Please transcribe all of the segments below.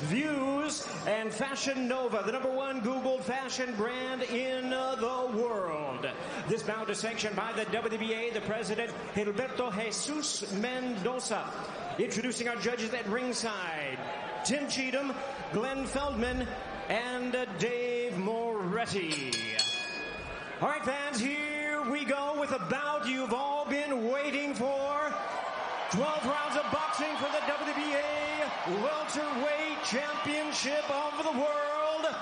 views, and Fashion Nova, the #1 Googled fashion brand in the world. This bout is sanctioned by the WBA, the president, Gilberto Jesus Mendoza. Introducing our judges at ringside, Tim Cheatham, Glenn Feldman, and Dave Moretti. All right, fans, here we go with a bout you've all been waiting for. 12 rounds of boxing for the WBA Welterweight Championship of the world.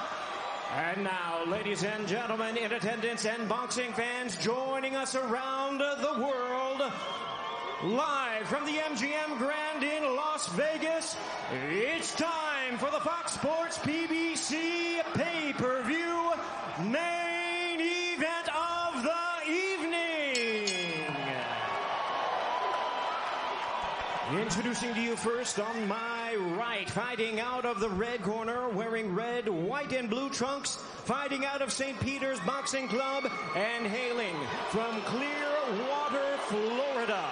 And now, ladies and gentlemen, in attendance and boxing fans joining us around the world, live from the MGM Grand in Las Vegas, it's time for the Fox Sports PBC pay-per-view main event of the evening. Introducing to you first on my right, fighting out of the red corner, wearing red, white, and blue trunks, fighting out of St. Peter's Boxing Club, and hailing from Clearwater, Florida.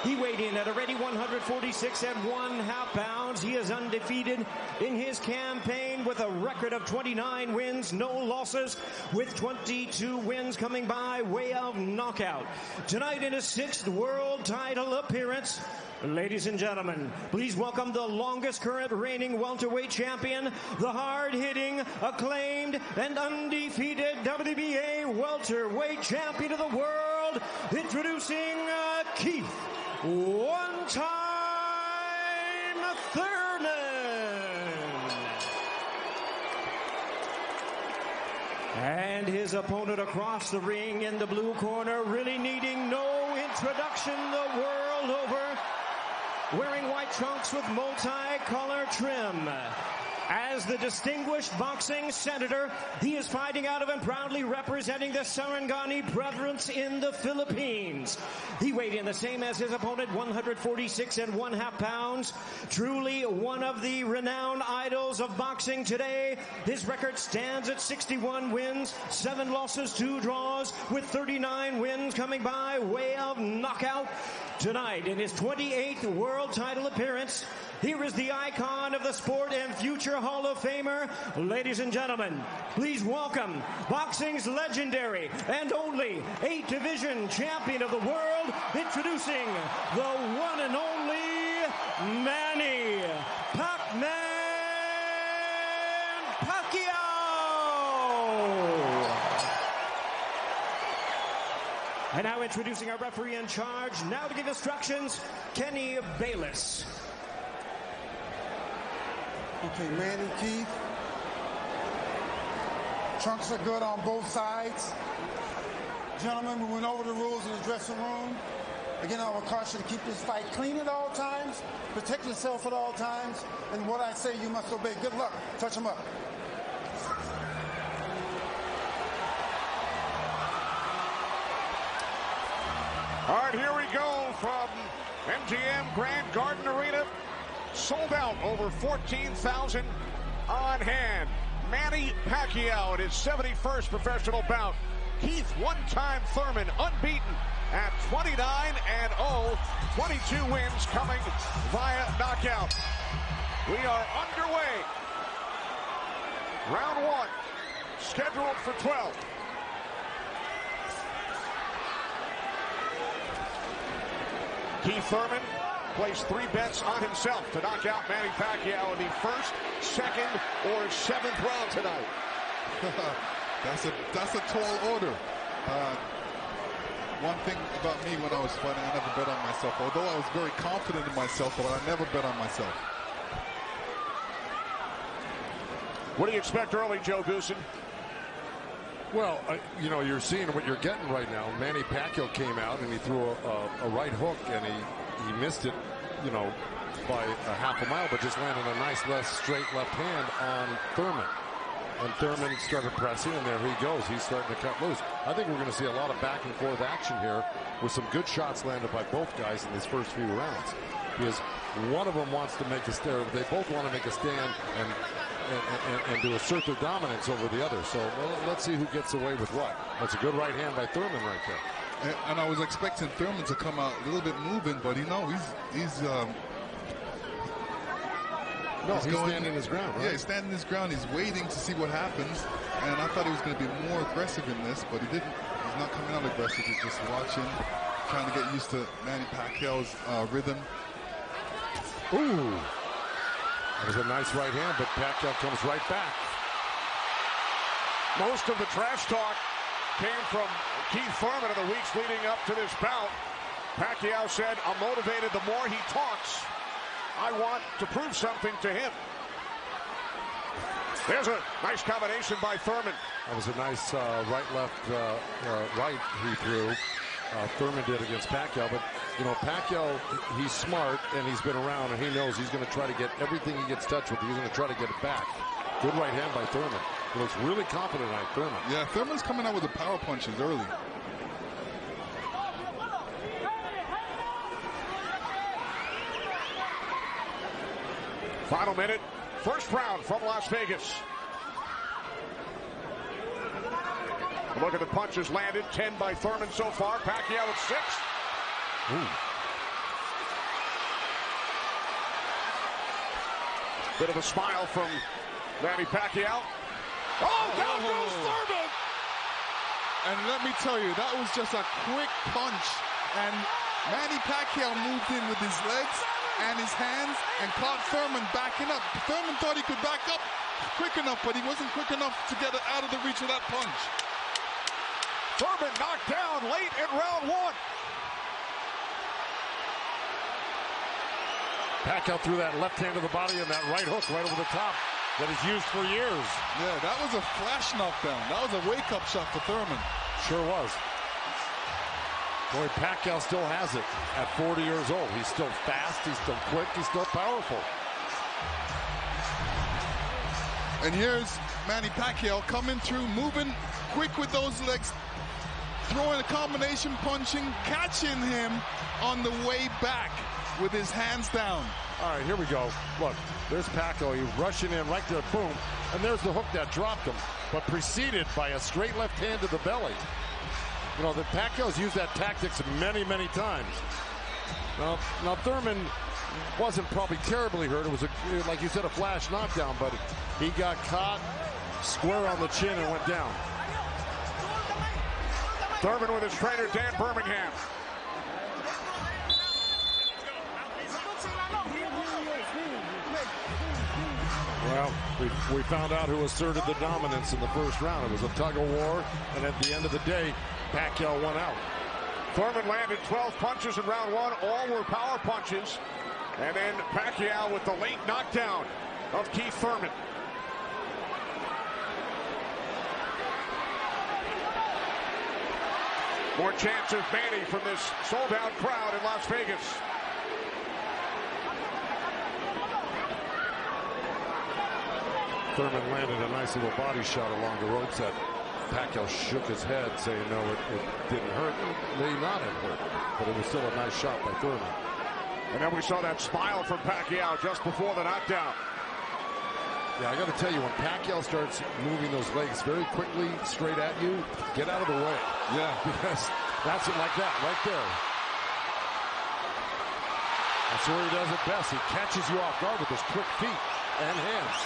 He weighed in at a ready 146 1/2 pounds. He is undefeated in his campaign with a record of 29 wins, no losses, with 22 wins coming by way of knockout. Tonight in his 6th world title appearance, ladies and gentlemen, please welcome the longest current reigning welterweight champion, the hard-hitting, acclaimed, and undefeated WBA welterweight champion of the world, introducing Keith one-time Thurman. And his opponent across the ring in the blue corner, really needing no introduction the world over, wearing white trunks with multi-color trim. As the distinguished boxing senator, he is fighting out of and proudly representing the Sarangani Province in the Philippines. He weighed in the same as his opponent, 146 1/2 pounds. Truly one of the renowned idols of boxing today. His record stands at 61 wins, 7 losses, 2 draws, with 39 wins coming by way of knockout. Tonight, in his 28th world title appearance, here is the icon of the sport and future Hall of Famer. Ladies and gentlemen, please welcome boxing's legendary and only 8-division champion of the world, introducing the one and only Manny Pacquiao. And now introducing our referee in charge, now to give instructions, Kenny Bayless. Okay, Manny, Keith. Trunks are good on both sides. Gentlemen, we went over the rules in the dressing room. Again, I would caution to keep this fight clean at all times, protect yourself at all times, and what I say you must obey. Good luck. Touch them up. All right, here we go from MGM Grand Garden Arena. Sold out, over 14,000 on hand. Manny Pacquiao in his 71st professional bout. Keith one-time Thurman, unbeaten at 29-0, 22 wins coming via knockout. We are underway. Round 1, scheduled for 12. Keith Thurman placed 3 bets on himself to knock out Manny Pacquiao in the 1st, 2nd, or 7th round tonight. That's a tall order. One thing about me when I was fighting, I never bet on myself. Although I was very confident in myself, but I never bet on myself. What do you expect early, Joe Goosen? Well, you know, you're seeing what you're getting right now. Manny Pacquiao came out and he threw a right hook and he missed it, you know, by a half a mile, but just landed a nice straight left hand on Thurman. And Thurman started pressing, and there he goes. He's starting to cut loose. I think we're going to see a lot of back and forth action here with some good shots landed by both guys in these first few rounds. Because one of them wants to make a stand. They both want to make a stand and to assert their dominance over the other. So let's see who gets away with what. That's a good right hand by Thurman right there. And I was expecting Thurman to come out a little bit moving, but you know, No, he's standing his ground, right? Yeah, he's standing his ground. He's waiting to see what happens. And I thought he was going to be more aggressive in this, but he didn't. He's not coming out aggressive. He's just watching, trying to get used to Manny Pacquiao's rhythm. Ooh. That was a nice right hand, but Pacquiao comes right back. Most of the trash talk came from Keith Thurman in the weeks leading up to this bout. Pacquiao said, "I'm motivated the more he talks. I want to prove something to him." There's a nice combination by Thurman. That was a nice right-left right he threw. Thurman did against Pacquiao, but you know, Pacquiao, he's smart and he's been around and he knows he's going to try to get everything he gets touched with. He's going to try to get it back. Good right hand by Thurman. He looks really confident on Thurman. Yeah, Thurman's coming out with the power punches early. Final minute, first round from Las Vegas. Look at the punches landed. 10 by Thurman so far. Pacquiao at 6. Ooh. Bit of a smile from Manny Pacquiao. Oh, down goes Thurman! And let me tell you, that was just a quick punch. And Manny Pacquiao moved in with his legs and his hands and caught Thurman backing up. Thurman thought he could back up quick enough, but he wasn't quick enough to get it out of the reach of that punch. Thurman knocked down late in round 1. Pacquiao threw that left hand to the body and that right hook right over the top that he's used for years. Yeah, that was a flash knockdown. That was a wake-up shot for Thurman. Sure was. Boy, Pacquiao still has it at 40 years old. He's still fast, he's still quick, he's still powerful. And here's Manny Pacquiao coming through, moving quick with those legs, throwing a combination punching, catching him on the way back with his hands down. All right, here we go. Look, there's Pacquiao. He's rushing in right there, boom. And there's the hook that dropped him, but preceded by a straight left hand to the belly. You know, the Pacquiao's used that tactics many, many times. Now Thurman wasn't probably terribly hurt. It was, like you said, a flash knockdown, but he got caught square on the chin and went down. Thurman with his trainer, Dan Birmingham. Well, we found out who asserted the dominance in the first round. It was a tug-of-war, and at the end of the day, Pacquiao won out. Thurman landed 12 punches in round 1. All were power punches. And then Pacquiao with the late knockdown of Keith Thurman. More chance of Manny from this sold-out crowd in Las Vegas. Thurman landed a nice little body shot along the ropes that Pacquiao shook his head, saying no, it didn't hurt. It may not have hurt, but it was still a nice shot by Thurman. And then we saw that smile from Pacquiao just before the knockdown. Yeah, I got to tell you, when Pacquiao starts moving those legs very quickly straight at you, get out of the way. Yeah. Because that's it, like that, right there. That's where he does it best. He catches you off guard with his quick feet and hands.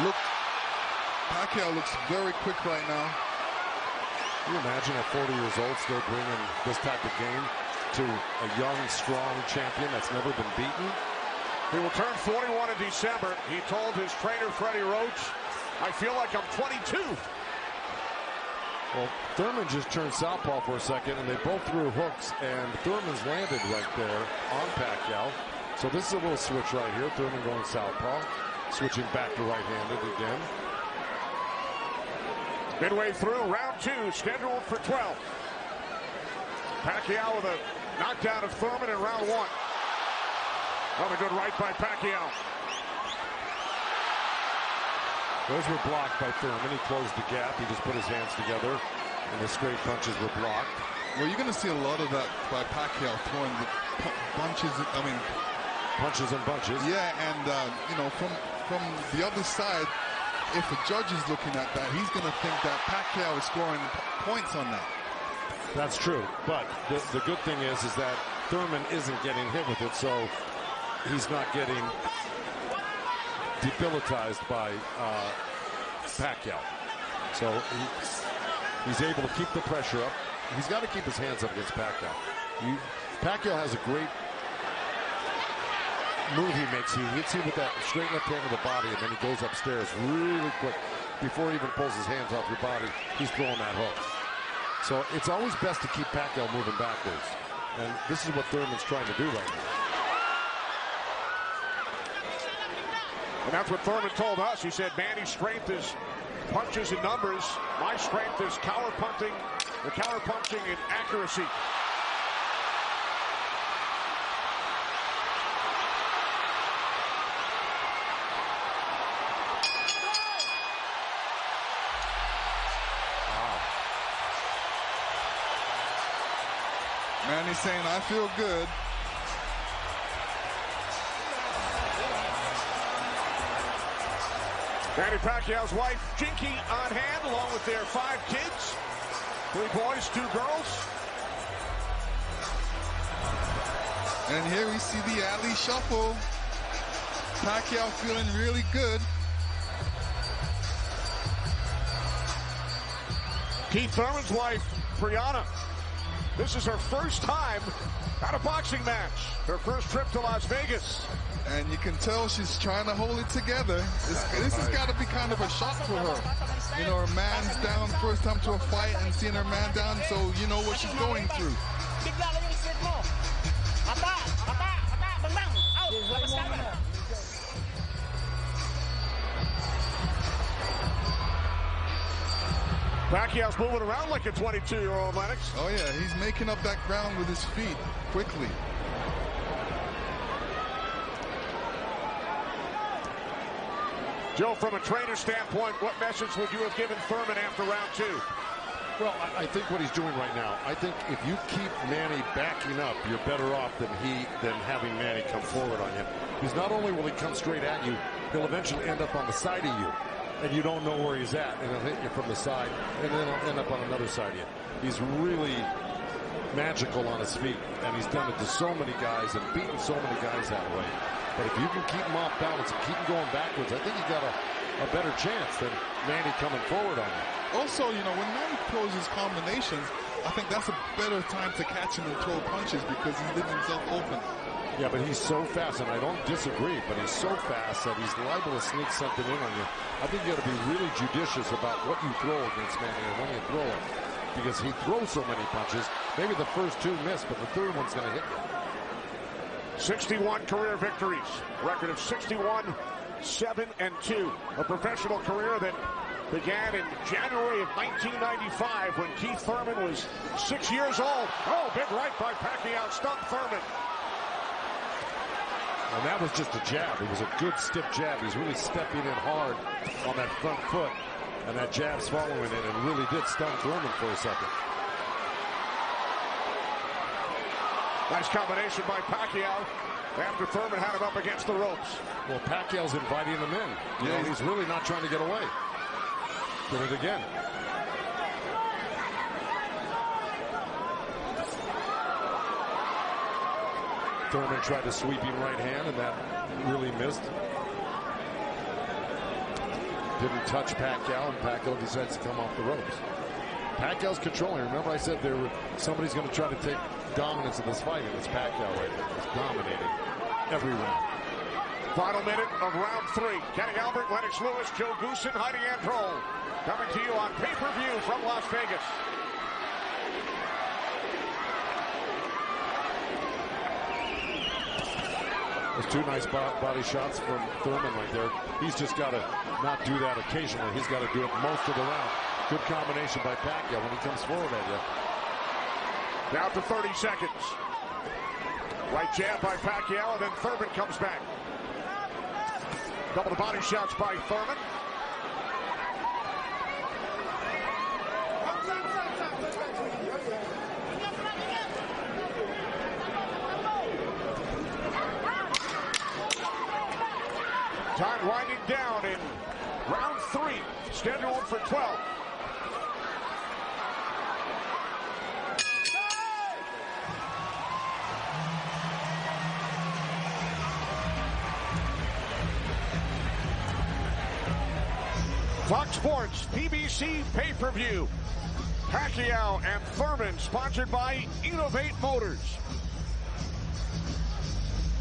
Look, Pacquiao looks very quick right now. Can you imagine at 40 years old still bringing this type of game to a young, strong champion that's never been beaten? He will turn 41 in December. He told his trainer, Freddie Roach, "I feel like I'm 22. Well, Thurman just turned southpaw for a second, and they both threw hooks, and Thurman's landed right there on Pacquiao. So this is a little switch right here. Thurman going southpaw, switching back to right-handed again. Midway through round 2, scheduled for 12. Pacquiao with a knockdown of Thurman in round 1. Another good right by Pacquiao. Those were blocked by Thurman. He closed the gap. He just put his hands together, and the straight punches were blocked. Well, you're going to see a lot of that by Pacquiao throwing the punches. I mean, punches and bunches. Yeah, and you know, from the other side, if a judge is looking at that, he's going to think that Pacquiao is scoring points on that. That's true, but the good thing is that Thurman isn't getting hit with it, so he's not getting debilitized by Pacquiao. So he's able to keep the pressure up. He's got to keep his hands up against Pacquiao. Pacquiao has a great move he makes. He hits you with that straight left hand of the body, and then he goes upstairs really quick. Before he even pulls his hands off your body, he's throwing that hook. So it's always best to keep Pacquiao moving backwards. And this is what Thurman's trying to do right now. And that's what Thurman told us. He said Manny's strength is punches and numbers. My strength is counter-punching and accuracy. Manny's saying, I feel good. Manny Pacquiao's wife, Jinky, on hand, along with their 5 kids. 3 boys, 2 girls. And here we see the alley shuffle. Pacquiao feeling really good. Keith Thurman's wife, Brianna. This is her first time at a boxing match. Her first trip to Las Vegas. And you can tell she's trying to hold it together. This has got to be kind of a shock for her. You know, her man's down first time to a fight and seeing her man down, so you know what she's going through. Pacquiao's moving around like a 22-year-old, Lennox. Oh, yeah, he's making up that ground with his feet quickly. Joe, from a trainer standpoint, what message would you have given Thurman after round 2? Well, I think what he's doing right now, I think if you keep Manny backing up, you're better off than having Manny come forward on him. Because not only will he come straight at you, he'll eventually end up on the side of you. And you don't know where he's at, and he'll hit you from the side, and then he'll end up on another side of you. He's really magical on his feet, and he's done it to so many guys and beaten so many guys that way. But if you can keep him off balance and keep him going backwards, I think you got a better chance than Manny coming forward on you. Also, you know, when Manny throws his combinations, I think that's a better time to catch him and throw punches because he leaves himself open. Yeah, but he's so fast, and I don't disagree, but he's so fast that he's liable to sneak something in on you. I think you got to be really judicious about what you throw against Manny and when you throw it, because he throws so many punches. Maybe the first 2 miss, but the third one's going to hit you. 61 career victories, record of 61, 7-2. A professional career that began in January of 1995 when Keith Thurman was 6 years old. Oh, big right by Pacquiao, stunned Thurman. And that was just a jab. It was a good stiff jab. He's really stepping in hard on that front foot. And that jab's following it and really did stun Thurman for a second. Nice combination by Pacquiao after Thurman had him up against the ropes. Well, Pacquiao's inviting him in. You know, he's really not trying to get away. Did it again. Thurman tried a sweeping right hand, and that really missed. Didn't touch Pacquiao, and Pacquiao decides to come off the ropes. Pacquiao's controlling. Remember I said somebody's going to try to take dominance in this fight, and it's Pacquiao right there. He's dominating every round. Final minute of round 3. Kenny Albert, Lennox Lewis, Joe Goosen, Heidi Androl. Coming to you on pay-per-view from Las Vegas. There's 2 nice body shots from Thurman right there. He's just got to not do that occasionally. He's got to do it most of the round. Good combination by Pacquiao when he comes forward at you. Down to 30 seconds. Right jab by Pacquiao, and then Thurman comes back. Couple of body shots by Thurman. Time winding down in round 3, scheduled for 12. Fox Sports, PBC pay-per-view. Pacquiao and Thurman, sponsored by Innovate Motors.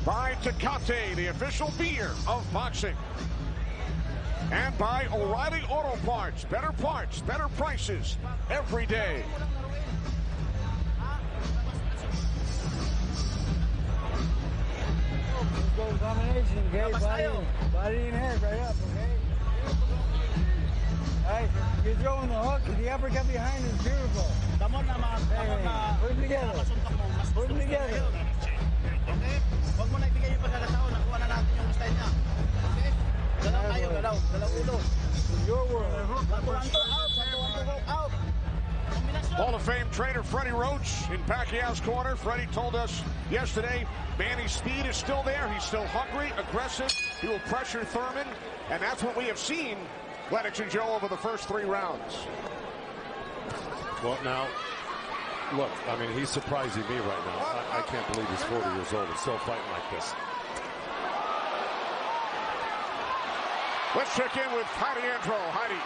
By Tecate, the official beer of boxing. And by O'Reilly Auto Parts, better prices every day. Let's go combination, okay? Body and head right up, okay? Alright, you're throwing the hook, the uppercut behind is beautiful. Put them together. Put them together. Okay? Huwag mo na ibigay yung pagkakataon, nakuha na natin yung style niya. Okay? Galaw tayo, galaw ulo. Your world. Out. Hall of Fame trainer Freddie Roach in Pacquiao's corner. Freddie told us yesterday Manny's speed is still there. He's still hungry, aggressive. He will pressure Thurman, and that's what we have seen, Lennox and Joe, over the first 3 rounds. Well, now, look, I mean, he's surprising me right now. I can't believe he's 40 years old and still fighting like this. Let's check in with Heidi Andro. Heidi.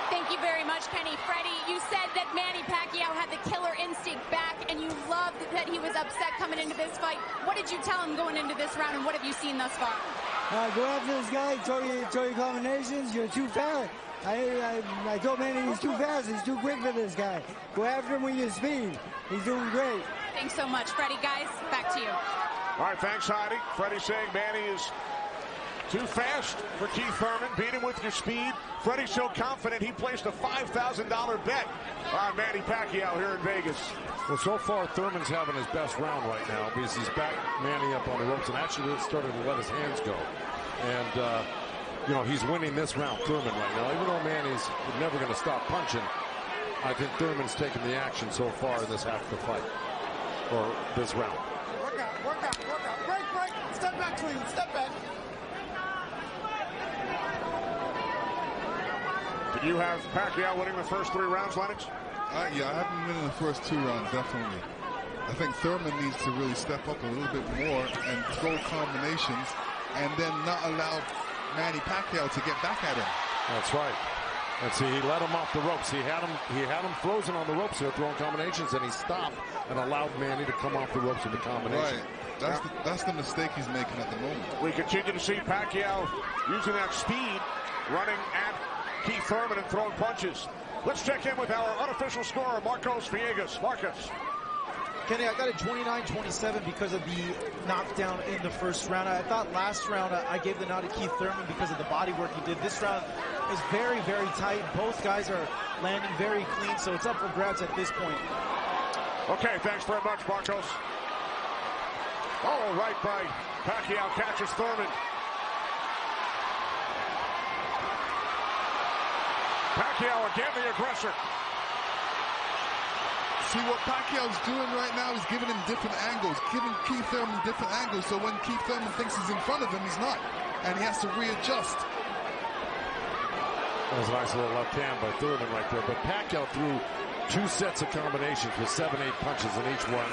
Thank you very much, Kenny. Freddie, you said that Manny Pacquiao had the killer instinct back, and you loved that he was upset coming into this fight. What did you tell him going into this round, and what have you seen thus far? Go after this guy, throw your combinations. You're too fast. I told Manny he's too fast. He's too quick for this guy. Go after him with your speed. He's doing great. Thanks so much, Freddie. Guys, back to you. All right, thanks, Heidi. Freddie saying Manny is too fast for Keith Thurman. Beat him with your speed. Freddie's so confident he placed a $5,000 bet on Manny Pacquiao here in Vegas. Well, so far, Thurman's having his best round right now because he's back Manny up on the ropes and actually started to let his hands go. And, you know, he's winning this round, Thurman, right now. Even though Manny's never going to stop punching, I think Thurman's taking the action so far in this half of the fight, or this round. Work out. Break. Step back, clean. Step back. Did you have Pacquiao winning the first 3 rounds, Lennox? Yeah, I have him winning the first 2 rounds, definitely. I think Thurman needs to really step up a little bit more and throw combinations and then not allow Manny Pacquiao to get back at him. That's right. And see, he let him off the ropes. He had him frozen on the ropes here, throwing combinations, and he stopped and allowed Manny to come off the ropes with the combination. Right. That's the mistake he's making at the moment. We continue to see Pacquiao using that speed, running at Keith Thurman and throwing punches. Let's check in with our unofficial scorer, Marcos Villegas. Marcos. Kenny, I got it 29-27 because of the knockdown in the first round. I thought last round I gave the nod to Keith Thurman because of the body work he did. This round is very, very tight. Both guys are landing very clean, so it's up for grabs at this point. Okay, thanks very much, Marcos. Oh, right by Pacquiao, catches Thurman. Pacquiao again, the aggressor. See, what Pacquiao's doing right now is giving him different angles, giving Keith Thurman different angles, so when Keith Thurman thinks he's in front of him, he's not, and he has to readjust. That was a nice little left hand by Thurman right there, but Pacquiao threw 2 sets of combinations with 7-8 punches in each one,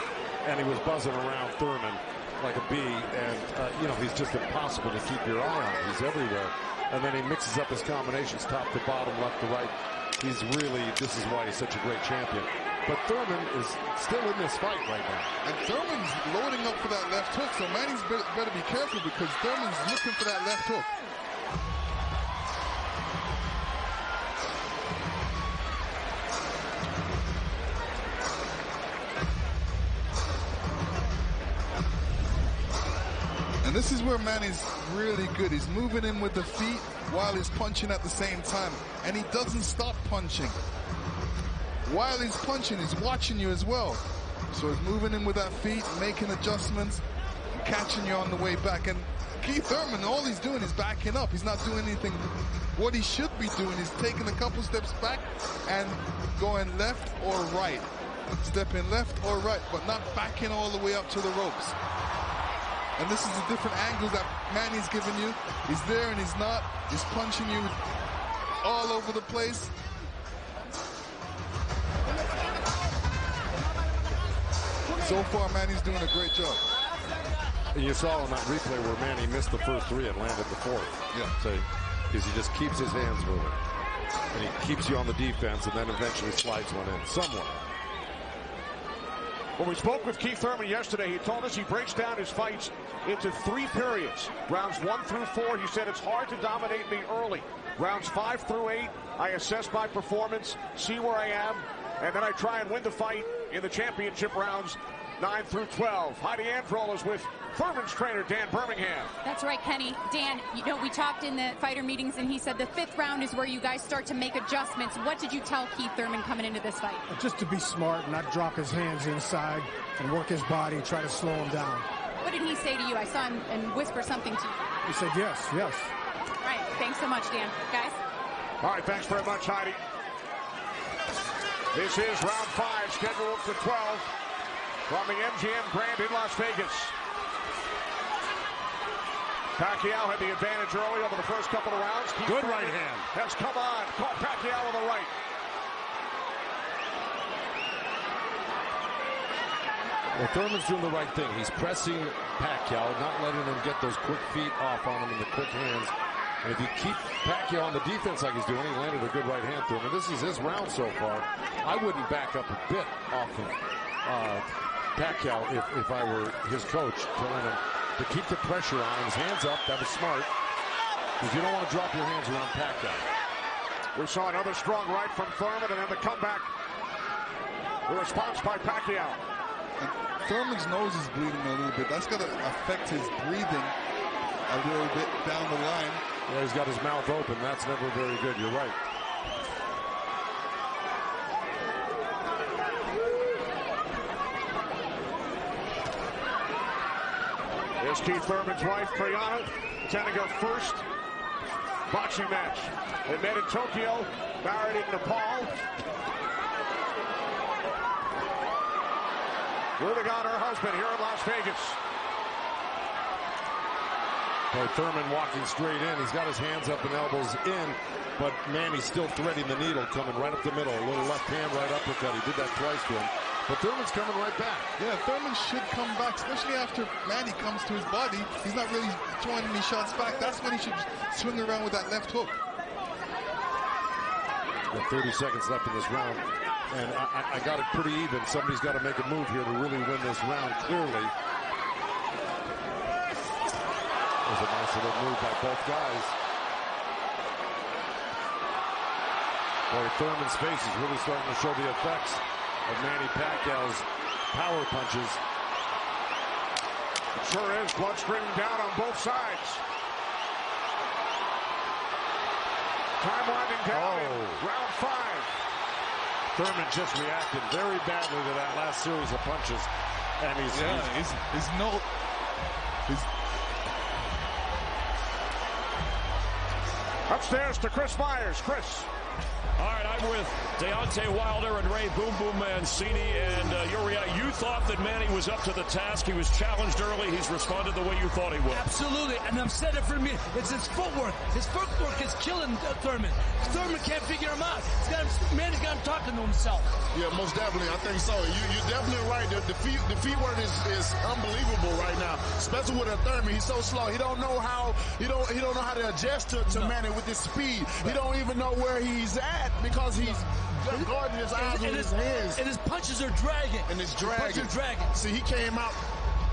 and he was buzzing around Thurman like a bee, and, you know, he's just impossible to keep your eye on. He's everywhere. And then he mixes up his combinations, top to bottom, left to right. He's really, this is why he's such a great champion. But Thurman is still in this fight right now. And Thurman's loading up for that left hook, so Manny's better be careful because Thurman's looking for that left hook. And this is where Manny's really good. He's moving in with the feet while he's punching at the same time. And he doesn't stop punching. While he's punching, he's watching you as well. So he's moving in with that feet, making adjustments, and catching you on the way back. And Keith Thurman, all he's doing is backing up. He's not doing anything. What he should be doing is taking a couple steps back and going left or right. Stepping left or right, but not backing all the way up to the ropes. And this is the different angles that Manny's giving you. He's there and he's not. He's punching you all over the place. So far, Manny's doing a great job. And you saw on that replay where Manny missed the first 3 and landed the 4th. Yeah. So, because he just keeps his hands moving. And he keeps you on the defense and then eventually slides one in somewhere. When we spoke with Keith Thurman yesterday, he told us he breaks down his fights into 3 periods. Rounds 1 through 4, he said it's hard to dominate me early. Rounds 5 through 8, I assess my performance, see where I am, and then I try and win the fight in the championship rounds 9 through 12. Heidi Androl is with Thurman's trainer, Dan Birmingham. That's right, Kenny. Dan, you know, we talked in the fighter meetings, and he said the 5th round is where you guys start to make adjustments. What did you tell Keith Thurman coming into this fight? Just to be smart, not drop his hands inside and work his body, try to slow him down. What did he say to you? I saw him and whisper something to you. He said yes, yes. All right, thanks so much, Dan. Guys? All right, thanks very much, Heidi. This is round 5, scheduled for 12 from the MGM Grand in Las Vegas. Pacquiao had the advantage early over the first couple of rounds. Good right hand. Has come on. Caught Pacquiao with a right. Well, Thurman's doing the right thing. He's pressing Pacquiao, not letting him get those quick feet off on him and the quick hands. And if you keep Pacquiao on the defense like he's doing, he landed a good right hand through him. And this is his round so far. I wouldn't back up a bit off of Pacquiao if I were his coach, telling him to keep the pressure on him. His hands up. That was smart. Because you don't want to drop your hands around Pacquiao. We saw another strong right from Thurman, and then the comeback. The response by Pacquiao. And Thurman's nose is bleeding a little bit. That's going to affect his breathing a little bit down the line. Yeah, he's got his mouth open. That's never very good. You're right. Here's Keith Thurman's wife, Priyana, attending her first boxing match. They met in Tokyo, married in Nepal. Rooting on her husband here in Las Vegas. Boy, Thurman walking straight in. He's got his hands up and elbows in, but Manny's still threading the needle, coming right up the middle. A little left hand, right uppercut. He did that twice to him. But Thurman's coming right back. Yeah, Thurman should come back, especially after Manny comes to his body. He's not really throwing any shots back. That's when he should swing around with that left hook. Got 30 seconds left in this round, and I got it pretty even. Somebody's got to make a move here to really win this round clearly. There's a nice little move by both guys. Boy, Thurman's face is really starting to show the effects of Manny Pacquiao's power punches. It sure is. Blood streaming down on both sides. Time winding down in round 5. Thurman just reacted very badly to that last series of punches. And upstairs to Chris Myers. Chris. All right, I'm with Deontay Wilder and Ray Boom Boom Mancini. And Uriah, you thought that Manny was up to the task. He was challenged early. He's responded the way you thought he would. Absolutely. And I'm saying it for me. It's his footwork. His footwork is killing Thurman. Thurman can't figure him out. Manny's got him talking to himself. Yeah, most definitely. I think so. You're definitely right. The feet work is unbelievable right now, especially with a Thurman. He's so slow. He don't know how he don't know how to adjust to Manny with his speed. He don't even know where he's at because he's guarding his eyes with his hands. And his punches are dragging. And it's dragging. His punches are dragging. See, he came out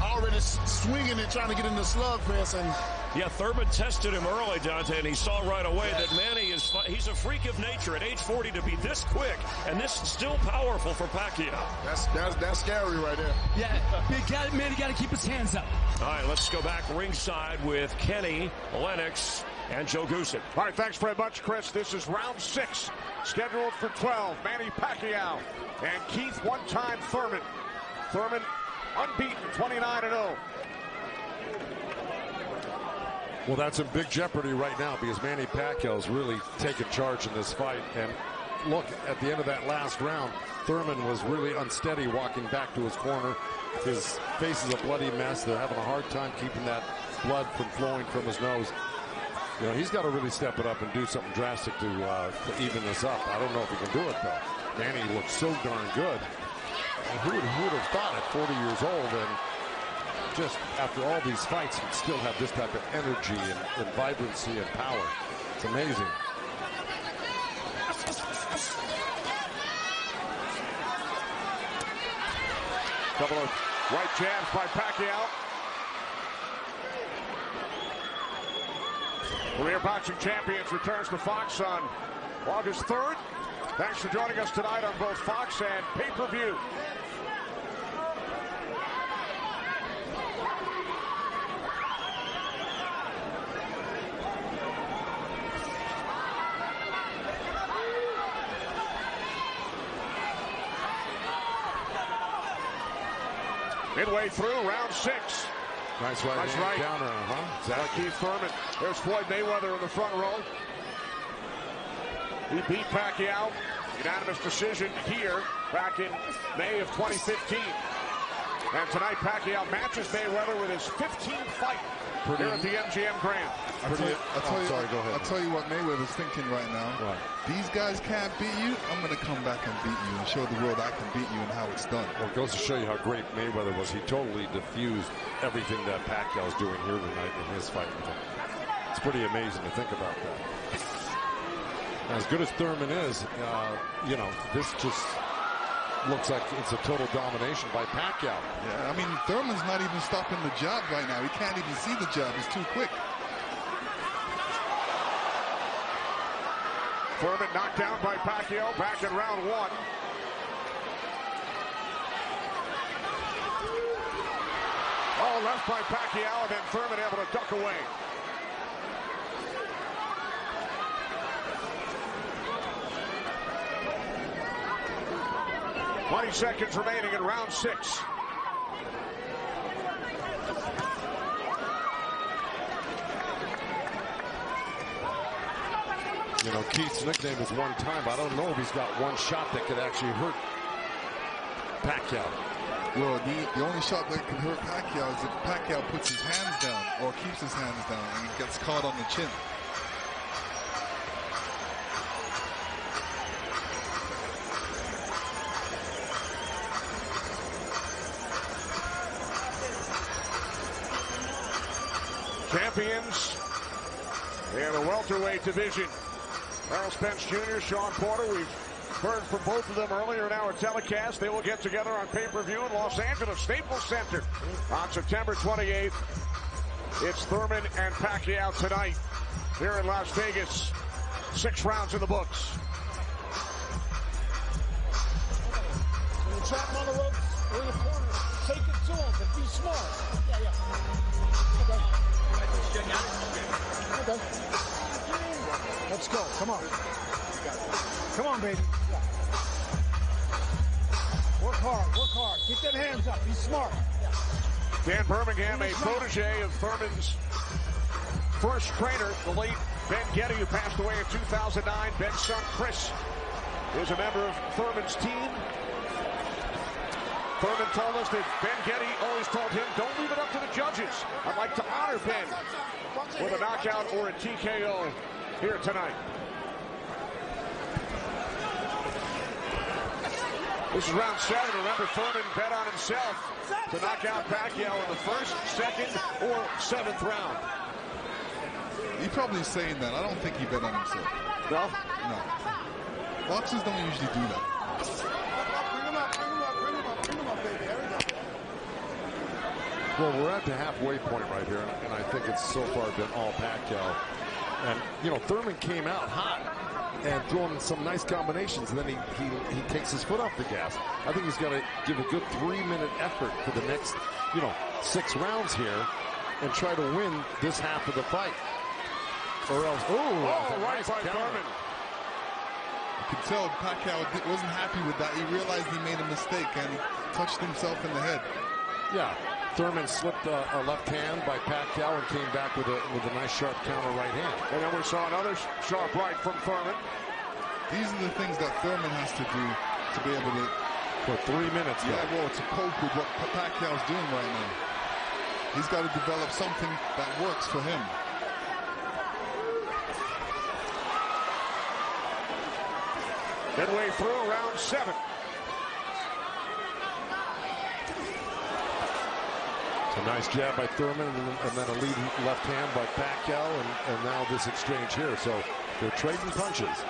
already swinging and trying to get in the slugfest. And yeah, Thurman tested him early, Dante, and he saw right away that Manny he's a freak of nature at age 40 to be this quick and this still powerful for Pacquiao. That's scary right there. Yeah, Manny got to keep his hands up. All right, let's go back ringside with Kenny, Lennox, and Joe Goosen. All right, thanks very much, Chris. This is round 6, scheduled for 12. Manny Pacquiao and Keith one-time Thurman. Thurman unbeaten, 29-0. Well, that's in big jeopardy right now because Manny Pacquiao's really taken charge in this fight. And look, at the end of that last round, Thurman was really unsteady walking back to his corner. His face is a bloody mess. They're having a hard time keeping that blood from flowing from his nose. You know, he's got to really step it up and do something drastic to even this up. I don't know if he can do it, though. Manny looks so darn good. And who would have thought at 40 years old and just after all these fights he'd still have this type of energy and vibrancy and power. It's amazing. Couple of right jabs by Pacquiao. Career Boxing Champions returns to Fox on August 3rd. Thanks for joining us tonight on both Fox and pay-per-view. Midway through round 6. Nice right downer, huh? Exactly. Keith Thurman. There's Floyd Mayweather in the front row. He beat Pacquiao. Unanimous decision here back in May of 2015. And tonight Pacquiao matches Mayweather with his 15th fight here at the MGM Grand. I'll tell you what Mayweather's thinking right now. Right. These guys can't beat you. I'm going to come back and beat you and show the world I can beat you and how it's done. Well, it goes to show you how great Mayweather was. He totally diffused everything that Pacquiao's doing here tonight in his fight with him. It's pretty amazing to think about that. As good as Thurman is, you know, this just looks like it's a total domination by Pacquiao. Yeah, I mean, Thurman's not even stopping the jab right now. He can't even see the jab. It's too quick. Thurman knocked down by Pacquiao back in round 1. Oh, left by Pacquiao, and then Thurman able to duck away. "20 seconds remaining in round 6. You know, Keith's nickname is one time, but I don't know if he's got one shot that could actually hurt Pacquiao. Well, the only shot that can hurt Pacquiao is if Pacquiao puts his hands down or keeps his hands down and he gets caught on the chin. Champions in the welterweight division. Errol Spence Jr., Sean Porter. We've heard from both of them earlier in our telecast. They will get together on pay-per-view in Los Angeles Staples Center on September 28th. It's Thurman and Pacquiao tonight here in Las Vegas. 6 rounds in the books. When you trap him on the ropes or in the corner, take it to him, but be smart. Okay. Let's go. Come on. Come on, baby. Work hard. Keep them hands up. Be smart. Dan Birmingham, a protege of Thurman's first trainer, the late Ben Getty, who passed away in 2009. Ben's son, Chris, is a member of Thurman's team. Thurman told us that Ben Getty always told him, don't leave it up to the judges. I'd like to honor Ben with a knockout or a TKO here tonight. This is round 7. Remember, Thurman bet on himself to knock out Pacquiao in the first, second, or 7th round. He's probably saying that. I don't think he bet on himself. No? No. Boxers don't usually do that. Well, we're at the halfway point right here, and I think it's so far been all Pacquiao. And, you know, Thurman came out hot and throwing some nice combinations, and then he takes his foot off the gas. I think he's got to give a good 3-minute effort for the next, you know, 6 rounds here and try to win this half of the fight. Or else, right nice by counter. Thurman. You could tell Pacquiao wasn't happy with that. He realized he made a mistake and he touched himself in the head. Yeah. Thurman slipped a left hand by Pacquiao and came back with a nice sharp counter right hand. And then we saw another sharp right from Thurman. These are the things that Thurman has to do to be able to... For 3 minutes. Yeah, well, to cope with what Pacquiao's doing right now. He's got to develop something that works for him. Midway through round 7. A nice jab by Thurman, and then a lead left hand by Pacquiao, and now this exchange here. So they're trading punches.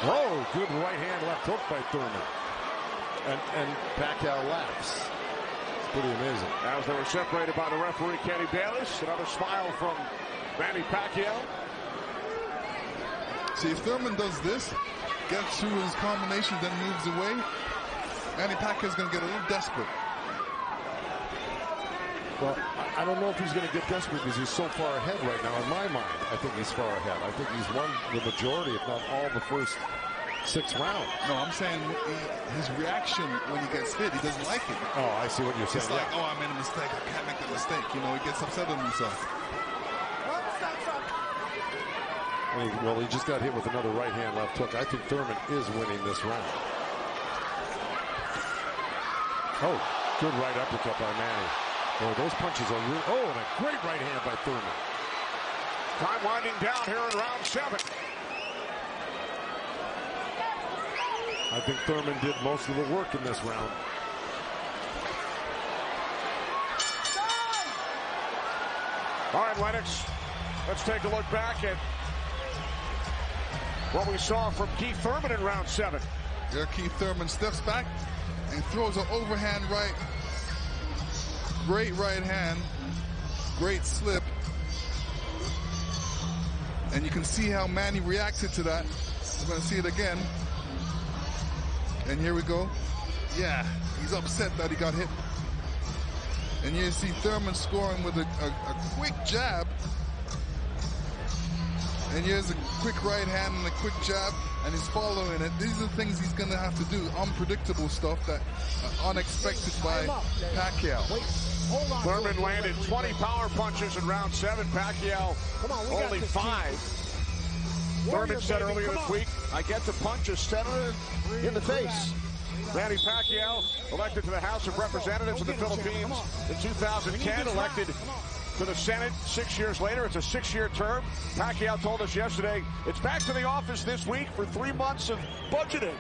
Oh, good right hand, left hook by Thurman. And Pacquiao laughs. It's pretty amazing. As they were separated by the referee, Kenny Bayless. Another smile from Manny Pacquiao. See, if Thurman does this, gets through his combination, then moves away, Manny Pacquiao's going to get a little desperate. Well, I don't know if he's going to get desperate because he's so far ahead right now. In my mind, I think he's far ahead. I think he's won the majority, if not all, the first 6 rounds. No, I'm saying his reaction when he gets hit, he doesn't like it. Oh, I see what you're saying. It's like, oh, I made a mistake. I can't make that mistake. You know, he gets upset with himself. Well, he just got hit with another right hand, left hook. I think Thurman is winning this round. Oh, good right uppercut by Manny. Boy, those punches are real. Oh, and a great right hand by Thurman. Time winding down here in round 7. I think Thurman did most of the work in this round. All right, Lennox, let's take a look back at what we saw from Keith Thurman in round 7. There, Keith Thurman steps back and throws an overhand right. Great right hand, great slip. And you can see how Manny reacted to that. We're going to see it again. And here we go. Yeah, he's upset that he got hit. And you see Thurman scoring with a quick jab. And here's a quick right hand and a quick jab, and he's following it. These are things he's going to have to do, unpredictable stuff that unexpected by Pacquiao. Thurman landed 20 power punches in round 7. Pacquiao only 5. Thurman said earlier this week, I get to punch a senator in the face. Manny Pacquiao, elected to the House of Representatives of the Philippines in 2010, elected to the Senate 6 years later. It's a 6-year term. Pacquiao told us yesterday, it's back to the office this week for 3 months of budgeting.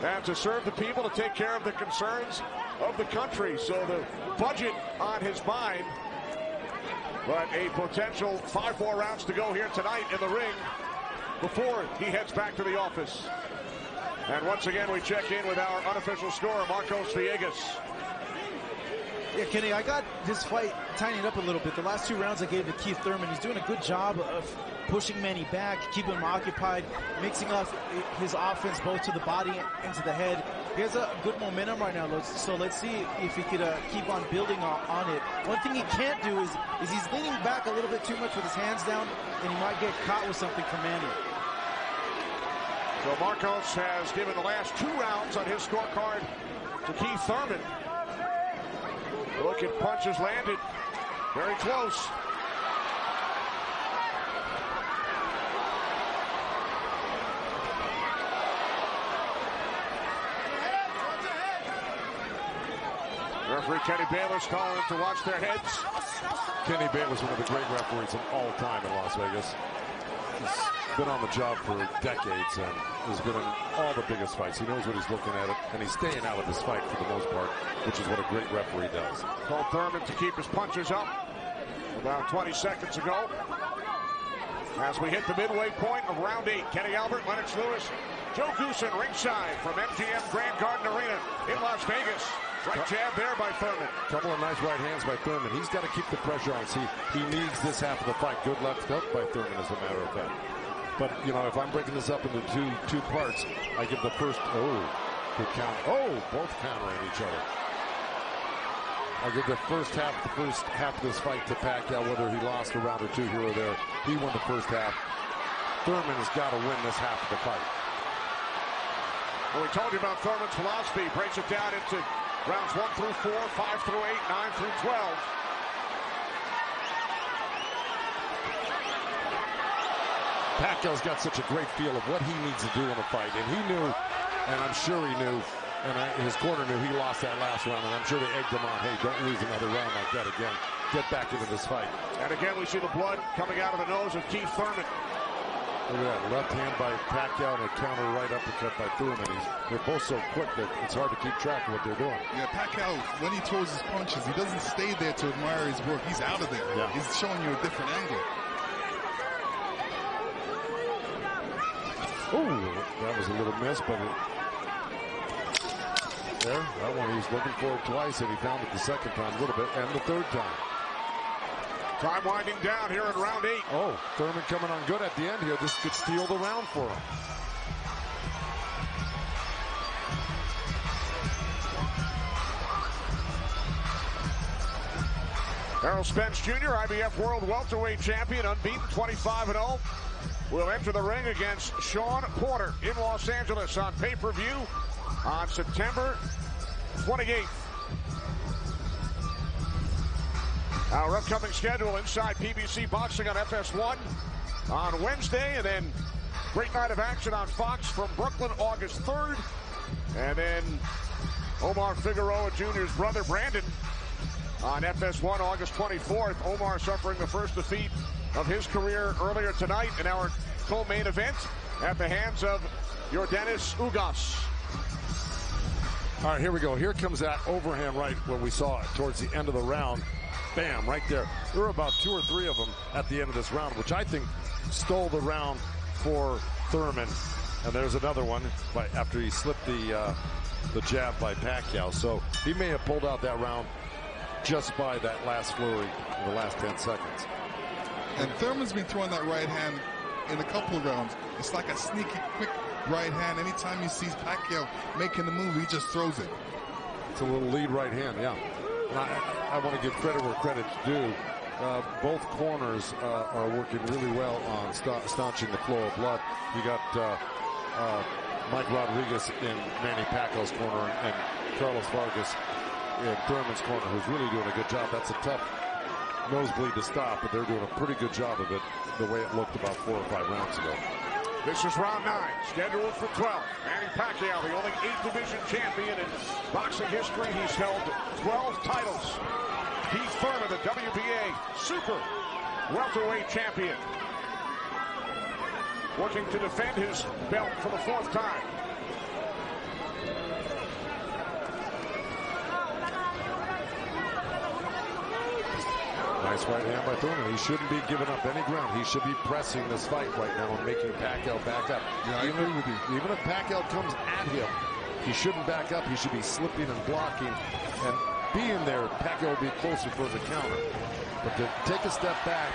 And to serve the people, to take care of the concerns of the country. So the budget on his mind. But a potential 5 more rounds to go here tonight in the ring before he heads back to the office. And once again, we check in with our unofficial scorer, Marcos Villegas. Yeah, Kenny, I got this fight tightened up a little bit. The last 2 rounds I gave to Keith Thurman. He's doing a good job of pushing Manny back, keeping him occupied, mixing up his offense both to the body and to the head. He has a good momentum right now, so let's see if he could keep on building on it. One thing he can't do is he's leaning back a little bit too much with his hands down, and he might get caught with something from Manny. So Marcos has given the last 2 rounds on his scorecard to Keith Thurman. Look at punches landed. Very close. Referee Kenny Bayless calling them to watch their heads. Kenny Bayless, one of the great referees of all time in Las Vegas. He's been on the job for decades and has been in all the biggest fights. He knows what he's looking at, and he's staying out of this fight for the most part, which is what a great referee does. Told Thurman to keep his punches up about 20 seconds ago. As we hit the midway point of round 8, Kenny Albert, Lennox Lewis, Joe Goosen ringside from MGM Grand Garden Arena in Las Vegas. Right jab there by Thurman. Couple of nice right hands by Thurman. He's got to keep the pressure on. See, he needs this half of the fight. Good left hook by Thurman, as a matter of fact. But, you know, if I'm breaking this up into two parts, I give the first, good count. Both countering each other. I'll give the first half of this fight to Pacquiao, whether he lost a round or 2 here or there. He won the first half. Thurman has got to win this half of the fight. Well, we told you about Thurman's philosophy. Breaks it down into rounds 1 through 4, 5 through 8, 9 through 12. Pacquiao's got such a great feel of what he needs to do in a fight, and he knew, and I'm sure he knew, and his corner knew he lost that last round, and I'm sure they egged him on, hey, don't lose another round like that again. Get back into this fight. And again, we see the blood coming out of the nose of Keith Thurman. Look at that, left hand by Pacquiao and a counter right uppercut by Thurman. They're both so quick that it's hard to keep track of what they're doing. Yeah, Pacquiao, when he throws his punches, he doesn't stay there to admire his work. He's out of there. Yeah. He's showing you a different angle. Ooh, that was a little miss, but there, that one he's looking for it twice, and he found it the second time a little bit, and the third time. Time winding down here in round 8. Oh, Thurman coming on good at the end here. This could steal the round for him. Errol Spence Jr., IBF World Welterweight Champion, unbeaten, 25-0. Will enter the ring against Shawn Porter in Los Angeles on pay-per-view on September 28th. Our upcoming schedule inside PBC Boxing on FS1 on Wednesday, and then great night of action on Fox from Brooklyn August 3rd. And then Omar Figueroa Jr.'s brother Brandon on FS1 August 24th. Omar suffering the first defeat of his career earlier tonight in our co-main event at the hands of Yordenis Ugas. All right, here we go. Here comes that overhand right when we saw it towards the end of the round. Bam, right there. There were about 2 or 3 of them at the end of this round, which I think stole the round for Thurman. And there's another one after he slipped the jab by Pacquiao. So he may have pulled out that round just by that last flurry in the last 10 seconds. And Thurman's been throwing that right hand in a couple of rounds. It's like a sneaky, quick right hand. Anytime he sees Pacquiao making the move, he just throws it. It's a little lead right hand, yeah. And I want to give credit where credit's due. Both corners are working really well on staunching the flow of blood. You got Mike Rodriguez in Manny Pacquiao's corner and Carlos Vargas in Thurman's corner, who's really doing a good job. That's a tough nosebleed to stop, but they're doing a pretty good job of it the way it looked about 4 or 5 rounds ago. This is round 9, scheduled for 12. Manny Pacquiao, the only 8th division champion in boxing history. He's held 12 titles. Keith Thurman, the WBA super welterweight champion, working to defend his belt for the 4th time. Nice right hand by Thurman. He shouldn't be giving up any ground. He should be pressing this fight right now and making Pacquiao back up. Yeah, I agree with you. Even if Pacquiao comes at him, he shouldn't back up. He should be slipping and blocking. And being there, Pacquiao will be closer for the counter. But to take a step back,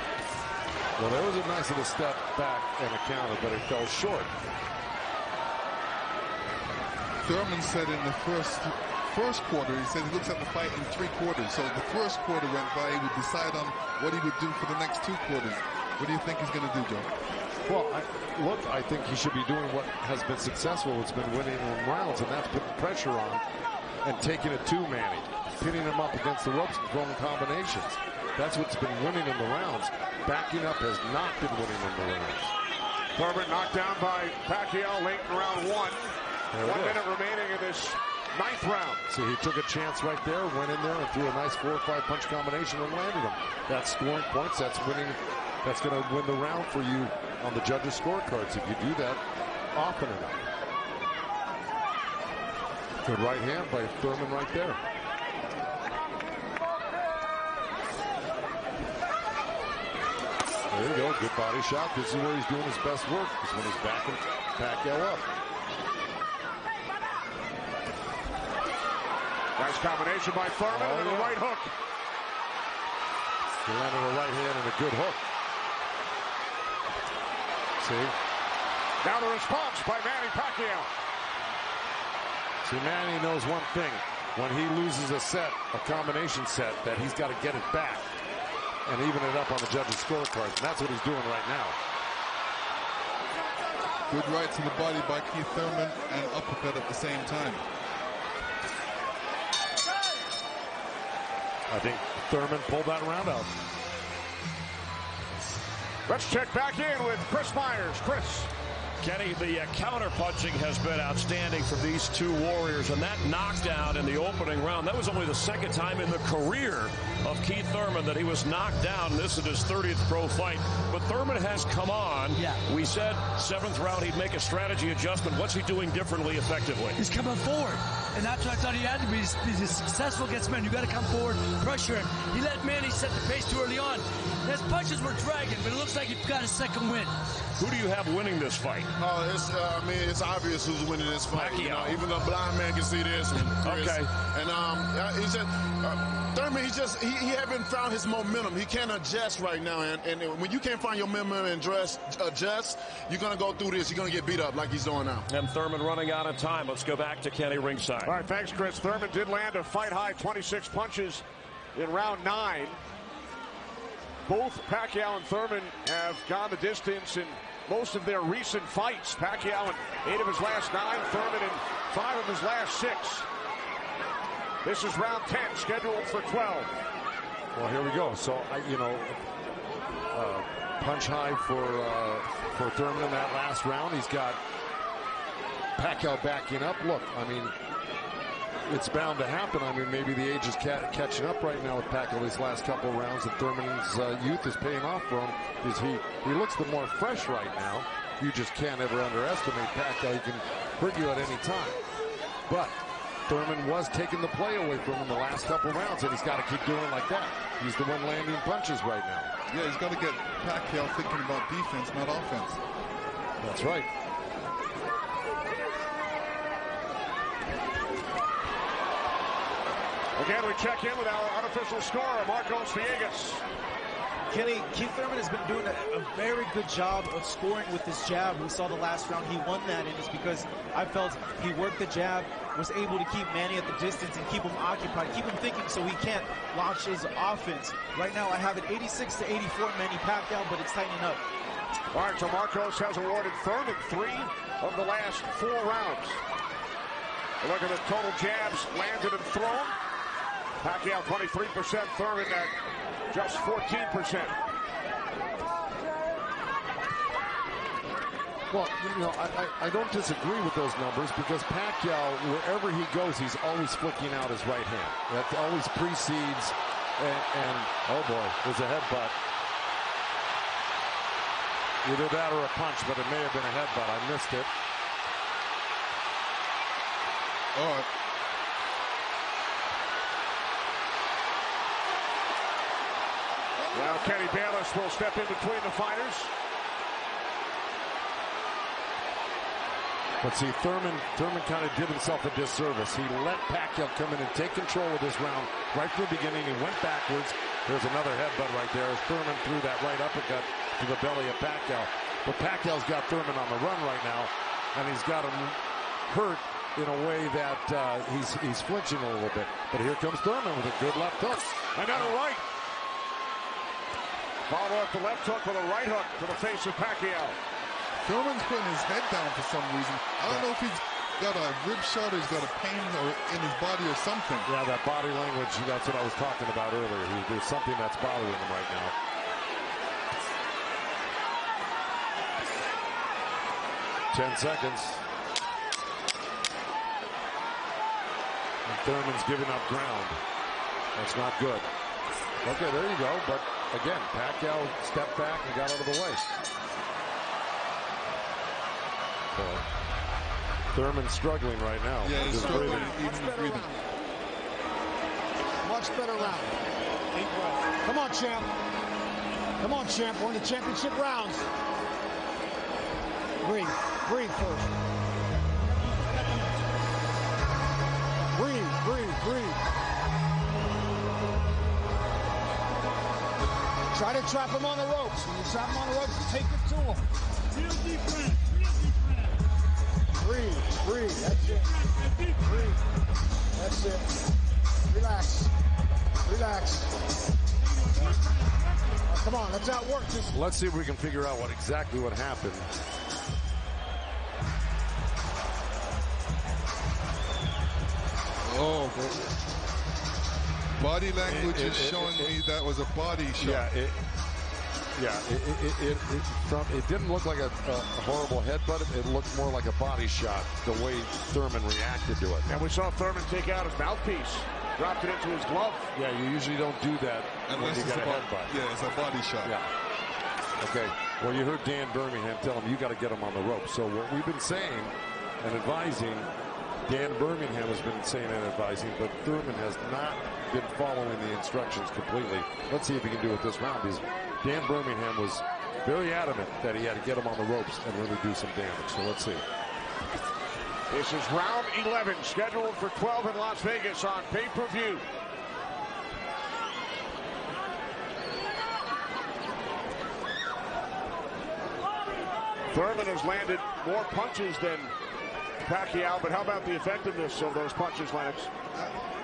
well, there was a nice little step back and a counter, but it fell short. Thurman said in the first quarter, he said he looks at the fight in 3 quarters. So the first quarter went by, he would decide on what he would do for the next 2 quarters. What do you think he's going to do, Joe? Well, I think he should be doing what has been successful. It's been winning in rounds, and that's putting pressure on and taking it to Manny, pinning him up against the ropes and throwing combinations. That's what's been winning in the rounds. Backing up has not been winning in the rounds. Thurman knocked down by Pacquiao late in round 1. 1 minute remaining in this 9th round. See, he took a chance right there, went in there and threw a nice 4 or 5 punch combination and landed him. That's scoring points. That's winning. That's going to win the round for you on the judges' scorecards if you do that often enough. Good right hand by Thurman right there. There you go. Good body shot. This is where he's doing his best work. Is when he's backing Pacquiao up. Nice combination by Thurman and a right hook. He landed a right hand and a good hook. See? Now the response by Manny Pacquiao. See, Manny knows one thing. When he loses a set, a combination set, that he's got to get it back and even it up on the judges' scorecards. And that's what he's doing right now. Good right to the body by Keith Thurman and uppercut at the same time. I think Thurman pulled that round out. Let's check back in with Chris Myers. Chris. Kenny, the counter-punching has been outstanding from these 2 warriors, and that knockdown in the opening round, that was only the 2nd time in the career of Keith Thurman that he was knocked down, and this is his 30th pro fight. But Thurman has come on. Yeah. We said 7th round he'd make a strategy adjustment. What's he doing differently effectively? He's coming forward, and that's what I thought he had to be. He's successful against men. You got to come forward, pressure him. He let Manny set the pace too early on. His punches were dragging, but it looks like he got his 2nd win. Who do you have winning this fight? I mean, it's obvious who's winning this fight. Pacquiao. You know, even the blind man can see this one, Chris. Okay. And he said, Thurman, he haven't found his momentum. He can't adjust right now. And when you can't find your momentum and adjust, you're going to go through this. You're going to get beat up like he's doing now. And Thurman running out of time. Let's go back to Kenny ringside. All right, thanks, Chris. Thurman did land a fight-high 26 punches in round 9. Both Pacquiao and Thurman have gone the distance in most of their recent fights. Pacquiao in 8 of his last 9, Thurman in 5 of his last 6. This is round 10, scheduled for 12. Well, here we go. So, punch high for Thurman in that last round. He's got Pacquiao backing up. Look, I mean, it's bound to happen. I mean, maybe the age is catching up right now with Pacquiao these last couple of rounds, and Thurman's youth is paying off for him because he looks the more fresh right now. You just can't ever underestimate Pacquiao. He can hurt you at any time. But Thurman was taking the play away from him the last couple of rounds, and he's got to keep doing it like that. He's the one landing punches right now. Yeah, he's got to get Pacquiao thinking about defense, not offense. That's right. Again, we check in with our unofficial scorer, Marcos Villegas. Kenny, Keith Thurman has been doing a very good job of scoring with his jab. We saw the last round he won that, and it's because I felt he worked the jab, was able to keep Manny at the distance and keep him occupied, keep him thinking so he can't launch his offense. Right now, I have it 86-84 Manny Pacquiao, but it's tightening up. All right, so Marcos has awarded Thurman 3 of the last 4 rounds. Look at the total jabs landed and thrown. Pacquiao 23%, Thurman at just 14%. Well, I don't disagree with those numbers because Pacquiao, wherever he goes, he's always flicking out his right hand. That always precedes, and oh boy, there's a headbutt. Either that or a punch, but it may have been a headbutt. I missed it. Oh. Well, Kenny Bayless will step in between the fighters. But see, Thurman kind of did himself a disservice. He let Pacquiao come in and take control of this round right from the beginning. He went backwards. There's another headbutt right there as Thurman threw that right uppercut to the belly of Pacquiao. But Pacquiao's got Thurman on the run right now, and he's got him hurt in a way that he's flinching a little bit. But here comes Thurman with a good left hook. Another right. Follow up the left hook with a right hook to the face of Pacquiao. Thurman's putting his head down for some reason. I don't know if he's got a rib shot or he's got a pain in his body or something. Yeah, that body language, that's what I was talking about earlier. There's something that's bothering him right now. Ten seconds. And Thurman's giving up ground. That's not good. Okay, there you go. But again, Pacquiao stepped back and got out of the way. Thurman's struggling right now. Yeah, he's struggling, even breathing. Much better round. Come on, champ. Come on, champ. We're in the championship rounds. Breathe. Breathe first. Breathe, breathe, breathe. Try to trap him on the ropes. When you trap him on the ropes, take it to him. Real deep breath. Breathe, breathe. That's it. Breathe. That's it. Relax. Relax. Come on, let's outwork this. Let's see if we can figure out exactly what happened. Oh, body language is showing me that was a body shot. It didn't look like a horrible headbutt. It looked more like a body shot, the way Thurman reacted to it. And we saw Thurman take out his mouthpiece, dropped it into his glove. Yeah, you usually don't do that unless you get a headbutt. Yeah, it's a body shot. Yeah. Okay. Well, you heard Dan Birmingham tell him you got to get him on the rope. So what we've been saying and advising, Dan Birmingham has been saying and advising, but Thurman has not been following the instructions completely. Let's see if he can do it this round, because Dan Birmingham was very adamant that he had to get him on the ropes and really do some damage. So let's see. This is round 11, scheduled for 12 in Las Vegas on pay-per-view. Thurman has landed more punches than Pacquiao, but how about the effectiveness of those punches, Lennox?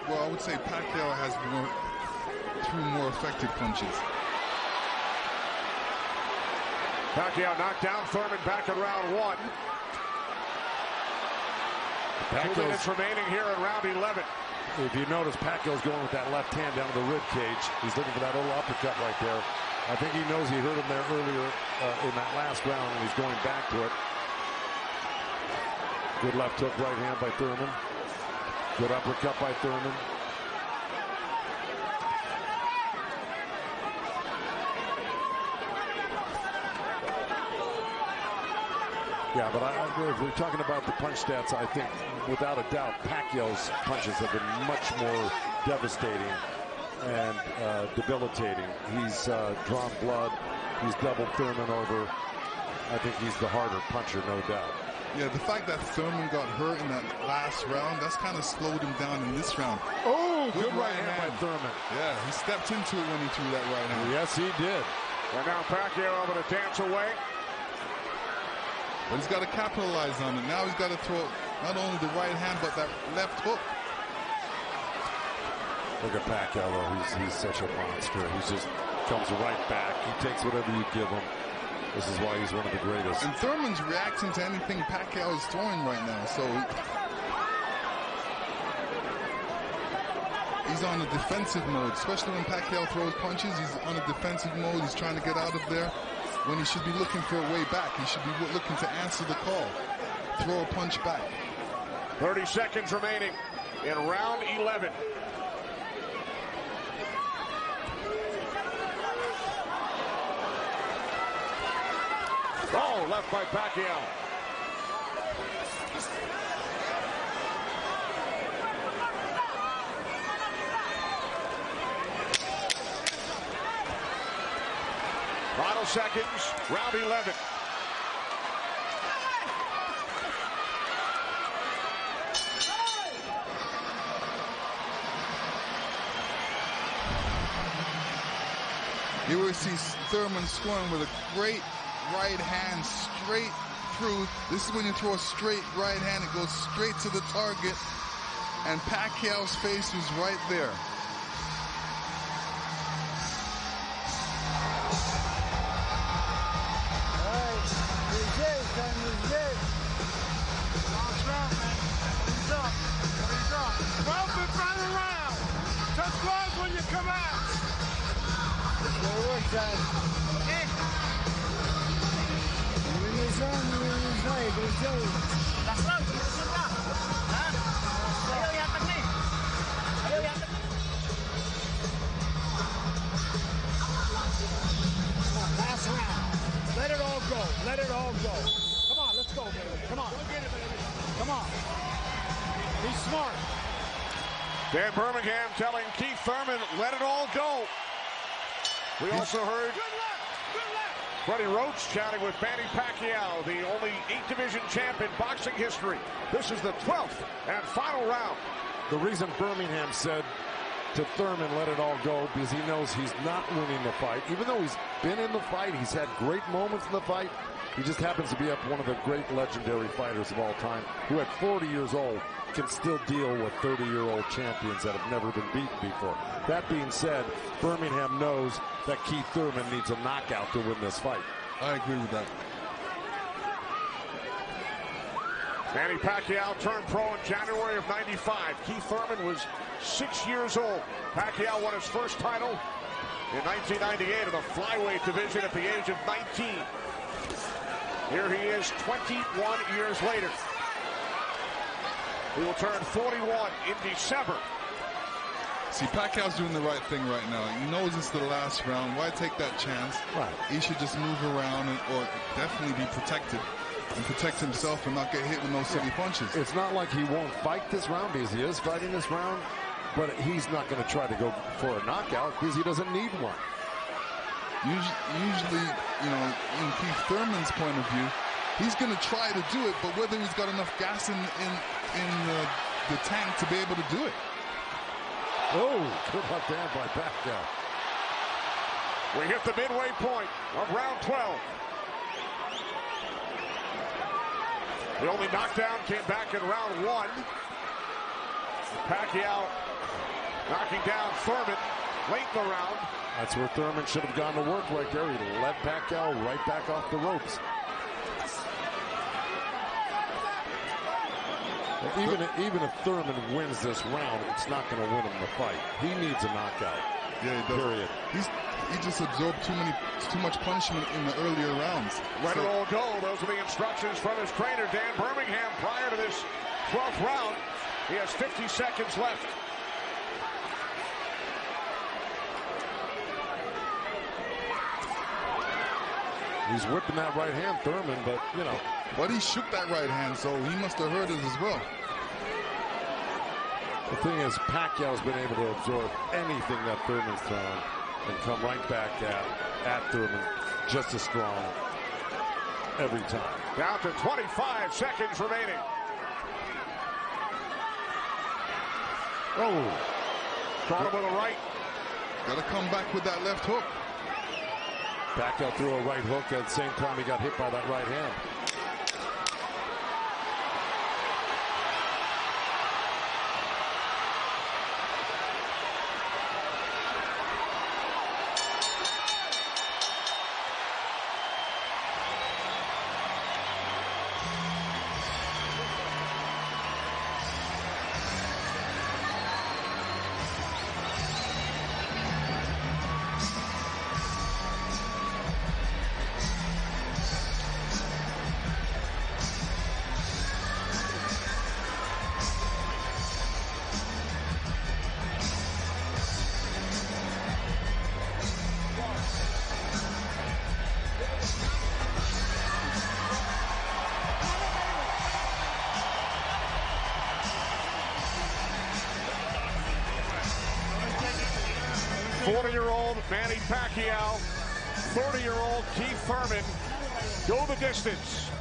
Well, I would say Pacquiao has two more effective punches. Pacquiao knocked down Thurman back in round 1. 2 minutes remaining here in round 11. If you notice, Pacquiao's going with that left hand down to the rib cage. He's looking for that little uppercut right there. I think he knows he hurt him there earlier in that last round, and he's going back to it. Good left hook, right hand by Thurman. Good uppercut by Thurman. Yeah, but if we're talking about the punch stats, I think without a doubt Pacquiao's punches have been much more devastating and debilitating. He's drawn blood. He's doubled Thurman over. I think he's the harder puncher, no doubt. Yeah, the fact that Thurman got hurt in that last round, that's kind of slowed him down in this round. Oh, good right hand by Thurman. Yeah, he stepped into it when he threw that right hand. Yes, he did. And now Pacquiao able to dance away. But he's got to capitalize on it. Now he's got to throw not only the right hand, but that left hook. Look at Pacquiao, though. He's such a monster. He just comes right back. He takes whatever you give him. This is why he's one of the greatest. And Thurman's reacting to anything Pacquiao is throwing right now. So he's on a defensive mode, especially when Pacquiao throws punches. He's on a defensive mode. He's trying to get out of there when he should be looking for a way back. He should be looking to answer the call. Throw a punch back. 30 seconds remaining in round 11. Oh, left by Pacquiao. Final seconds, round 11. You will see Thurman scoring with a great right hand straight through. This is when you throw a straight right hand, it goes straight to the target, and Pacquiao's face was right there. Touch gloves when you come out. Good work, John. Okay. You win this round, you win this fight. Good job. Last round, sumunod ka. Ha? Ayaw yatag na eh. Ayaw yatag na. Come on, last round. Let it all go. Let it all go. Come on, let's go, baby. Come on. Come on. Be smart. Dan Birmingham telling Keith Thurman, let it all go. We also heard Freddie Roach chatting with Manny Pacquiao, the only 8-division champ in boxing history. This is the 12th and final round. The reason Birmingham said to Thurman, let it all go, because he knows he's not winning the fight. Even though he's been in the fight, he's had great moments in the fight. He just happens to be up one of the great legendary fighters of all time, who at 40 years old can still deal with 30-year-old champions that have never been beaten before. That being said, Birmingham knows that Keith Thurman needs a knockout to win this fight. I agree with that. Manny Pacquiao turned pro in January of '95. Keith Thurman was 6 years old. Pacquiao won his first title in 1998 in the flyweight division at the age of 19. Here he is 21 years later. He will turn 41 in December. See, Pacquiao's doing the right thing right now. He knows it's the last round. Why take that chance? Right. He should just move around or definitely be protected and protect himself and not get hit with no silly punches. It's not like he won't fight this round, because he is fighting this round, but he's not going to try to go for a knockout because he doesn't need one. Usually, you know, in Keith Thurman's point of view, he's going to try to do it, but whether he's got enough gas in the tank to be able to do it. Oh, good left hand by Pacquiao. We hit the midway point of round 12. The only knockdown came back in round 1. Pacquiao knocking down Thurman late in the round. That's where Thurman should have gone to work right there. He led Pacquiao right back off the ropes. Even if Thurman wins this round, it's not going to win him the fight. He needs a knockout. Yeah, he does. Period. He just absorbed too much punishment in the earlier rounds. Let it all go. Those are the instructions from his trainer, Dan Birmingham, prior to this 12th round. He has 50 seconds left. He's whipping that right hand, Thurman, but, you know. But he shook that right hand, so he must have heard it as well. The thing is, Pacquiao's been able to absorb anything that Thurman's thrown and come right back at Thurman just as strong every time. Down to 25 seconds remaining. Oh. Caught him with a right. Got to come back with that left hook. Pacquiao threw a right hook at the same time he got hit by that right hand. '40-year-old Manny Pacquiao, 30-year-old Keith Thurman go the distance.